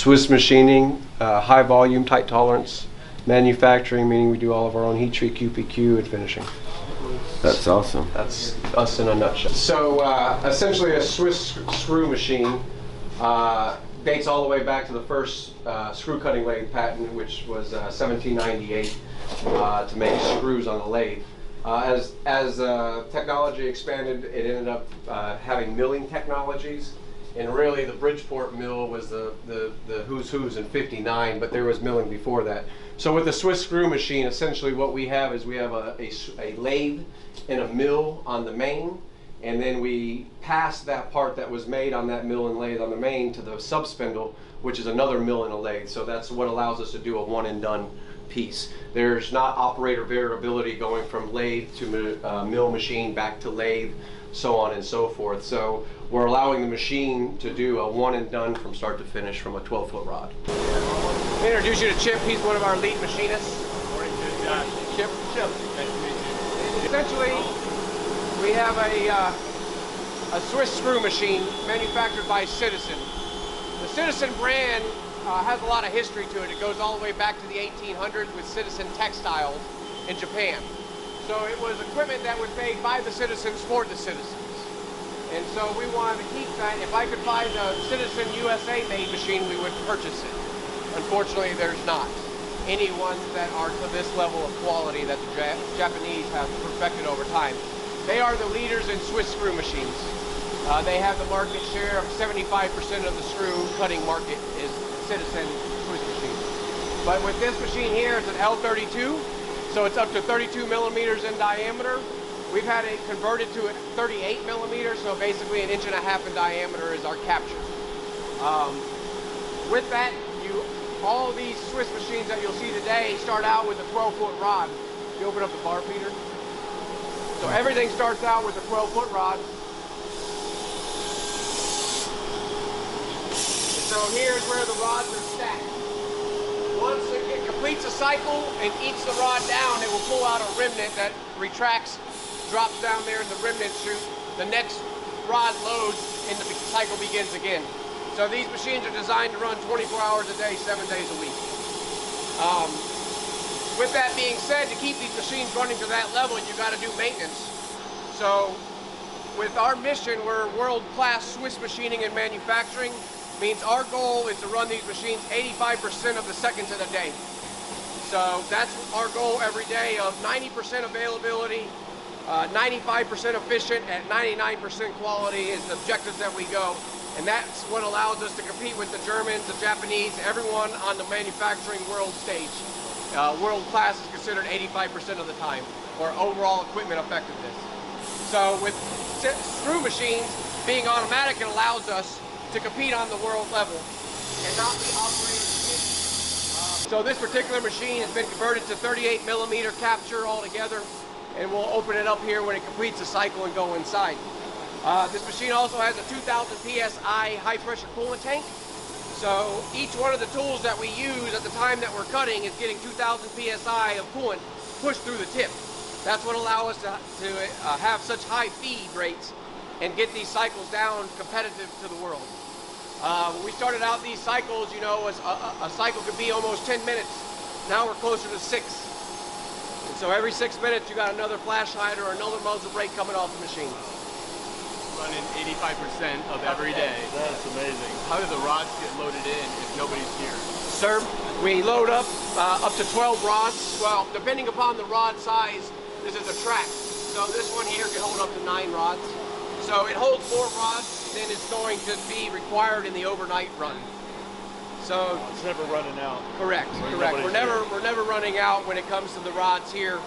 Swiss machining, high volume, tight tolerance. Manufacturing, meaning we do all of our own heat treat, QPQ, and finishing. That's awesome. That's us in a nutshell. So essentially a Swiss screw machine dates all the way back to the first screw cutting lathe patent, which was 1798 to make screws on the lathe. As technology expanded, it ended up having milling technologies. And really the Bridgeport mill was the who's in 59, but there was milling before that. So with the Swiss screw machine, essentially what we have is we have a lathe and a mill on the main, and then we pass that part that was made on that mill and lathe on the main to the subspindle, which is another mill and a lathe. So that's what allows us to do a one and done piece. There's not operator variability going from lathe to mill machine back to lathe, so on and so forth. So we're allowing the machine to do a one and done from start to finish from a 12-foot rod. Let me introduce you to Chip. He's one of our lead machinists. Chip. Nice to meet you. Essentially, we have a Swiss screw machine manufactured by Citizen. The Citizen brand has a lot of history to it. It goes all the way back to the 1800s with Citizen Textiles in Japan. So it was equipment that was made by the citizens for the citizens. And so we wanted to keep that. If I could find a Citizen USA made machine, we would purchase it. Unfortunately, there's not any ones that are to this level of quality that the Japanese have perfected over time. They are the leaders in Swiss screw machines. They have the market share of 75% of the screw cutting market is Citizen Swiss machines. But with this machine here, it's an L32, so it's up to 32 millimeters in diameter. We've had it converted to a 38 millimeters, so basically 1.5 inches in diameter is our capture. With that, all these Swiss machines that you'll see today start out with a 12-foot rod. You open up the bar feeder. So everything starts out with a 12-foot rod. And so here's where the rods are stacked. Once it completes a cycle and eats the rod down, it will pull out a remnant that retracts, drops down there in the remnant chute. The next rod loads and the cycle begins again. So these machines are designed to run 24 hours a day, 7 days a week. With that being said, to keep these machines running to that level, you got to do maintenance. So with our mission, we're world-class Swiss machining and manufacturing. Means our goal is to run these machines 85% of the seconds in a day. So that's our goal every day of 90% availability, 95% efficient, at 99% quality is the objectives that we go. And that's what allows us to compete with the Germans, the Japanese, everyone on the manufacturing world stage. World class is considered 85% of the time, or overall equipment effectiveness. So with screw machines being automatic, it allows us to compete on the world level and not be operated. So this particular machine has been converted to 38 millimeter capture altogether, and we'll open it up here when it completes the cycle and go inside. This machine also has a 2,000 PSI high pressure coolant tank. So each one of the tools that we use at the time that we're cutting is getting 2,000 PSI of coolant pushed through the tip. That's what allows us to have such high feed rates and get these cycles down competitive to the world. When we started out these cycles, you know, a cycle could be almost 10 minutes. Now we're closer to 6. And so every 6 minutes you got another flashhider or another muzzle brake coming off the machine. Running 85% of every day. That's amazing. How do the rods get loaded in if nobody's here? Sir, we load up to 12 rods. Well, depending upon the rod size, this is a track. So this one here can hold up to 9 rods. So it holds 4 rods, then it's going to be required in the overnight run. So it's never running out. Correct. We're never running out when it comes to the rods here.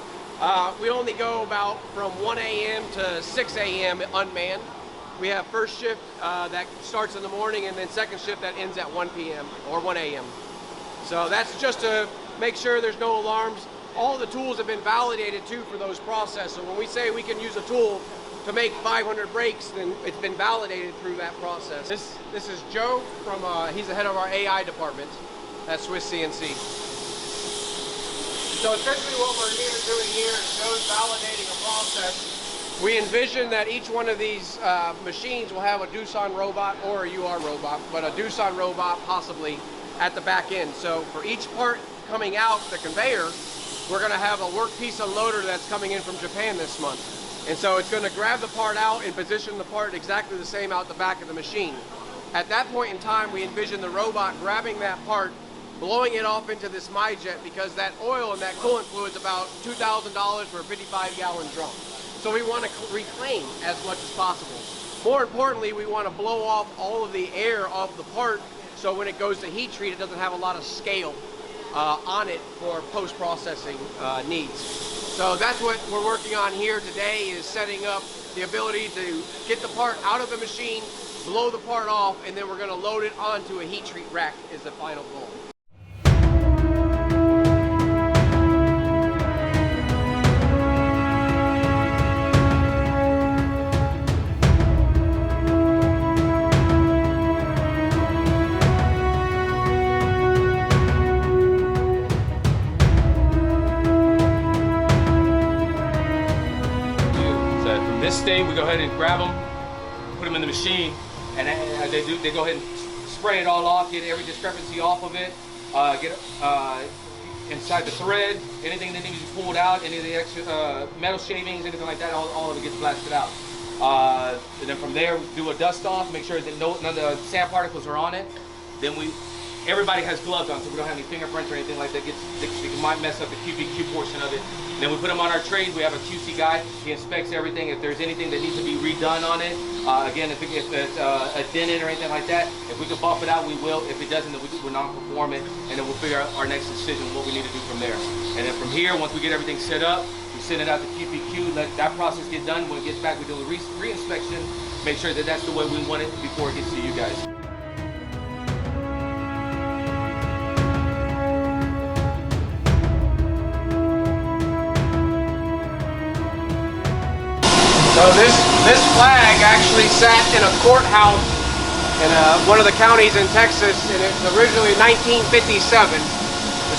We only go about from 1 a.m. to 6 a.m. unmanned. We have first shift that starts in the morning, and then second shift that ends at 1 p.m. or 1 a.m. So that's just to make sure there's no alarms. All the tools have been validated too for those processes. So when we say we can use a tool to make 500 brakes, then it's been validated through that process. This is Joe from, he's the head of our AI department at Swiss CNC. So essentially what we're doing here is Joe's validating a process. We envision that each one of these machines will have a Doosan robot or a UR robot, but a Doosan robot possibly at the back end. So for each part coming out the conveyor, we're gonna have a workpiece unloader that's coming in from Japan this month. And so it's gonna grab the part out and position the part exactly the same out the back of the machine. At that point in time, we envision the robot grabbing that part, blowing it off into this MyJet, because that oil and that coolant fluid is about $2,000 for a 55-gallon drum. So we want to reclaim as much as possible. More importantly, we want to blow off all of the air off the part, so when it goes to heat treat, it doesn't have a lot of scale on it for post-processing needs. So that's what we're working on here today, is setting up the ability to get the part out of the machine, blow the part off, and then we're going to load it onto a heat treat rack is the final goal. This stage, we go ahead and grab them, put them in the machine, and as they go ahead and spray it all off, get every discrepancy off of it, get inside the thread, anything that needs to be pulled out, any of the extra metal shavings, anything like that, all of it gets blasted out. And then from there, we do a dust off, make sure that none of the sand particles are on it. Then everybody has gloves on, so we don't have any fingerprints or anything like that. It might mess up the QPQ portion of it. And then we put them on our trays. We have a QC guy. He inspects everything. If there's anything that needs to be redone on it, again, if it's a dented or anything like that, if we can buff it out, we will. If it doesn't, then we'll non-perform it, and then we'll figure out our next decision, what we need to do from there. And then from here, once we get everything set up, we send it out to QPQ, let that process get done. When it gets back, we do a re-inspection, make sure that that's the way we want it before it gets to you guys. So this flag actually sat in a courthouse in one of the counties in Texas, and it's originally 1957.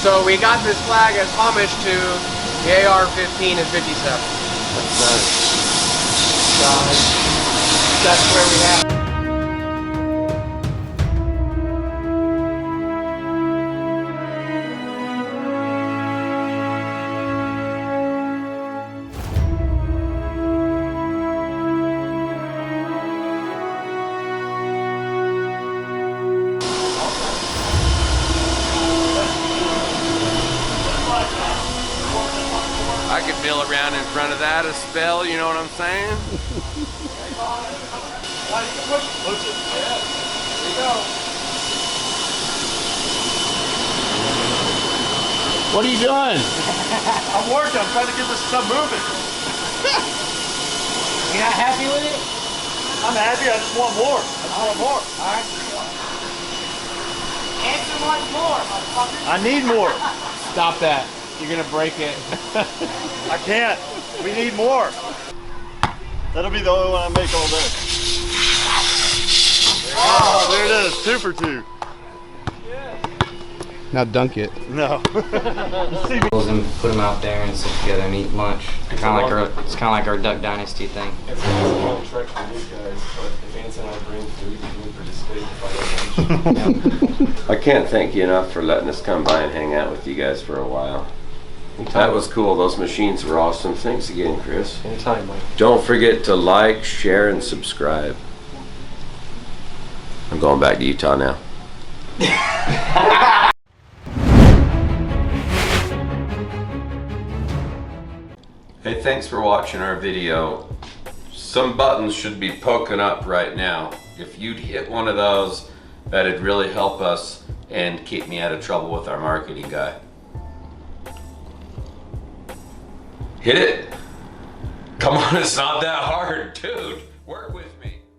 So we got this flag as homage to the AR-15 and 57. That's nice. So that's where we have. I could mill around in front of that a spell, you know what I'm saying? What are you doing? I'm working, I'm trying to get this stuff moving. You're not happy with it? I'm happy, I just want more. I just want more. Alright. Answer wants more, motherfucker. I need more. Stop that. You're gonna break it. I can't. We need more. That'll be the only one I make all day. Oh, there it is. 2 for 2. Now dunk it. No. And put them out there and sit together and eat lunch. It's kind of like our Duck Dynasty thing. It's a long trek for these guys, but if Anson and I bring food, we can participate if I I can't thank you enough for letting us come by and hang out with you guys for a while. That was cool. Those machines were awesome. Thanks again, Chris. Anytime, Mike. Don't forget to like, share, and subscribe. I'm going back to Utah now. Hey, thanks for watching our video. Some buttons should be poking up right now. If you'd hit one of those, that'd really help us and keep me out of trouble with our marketing guy. Hit it. Come on, it's not that hard, dude. Work with me.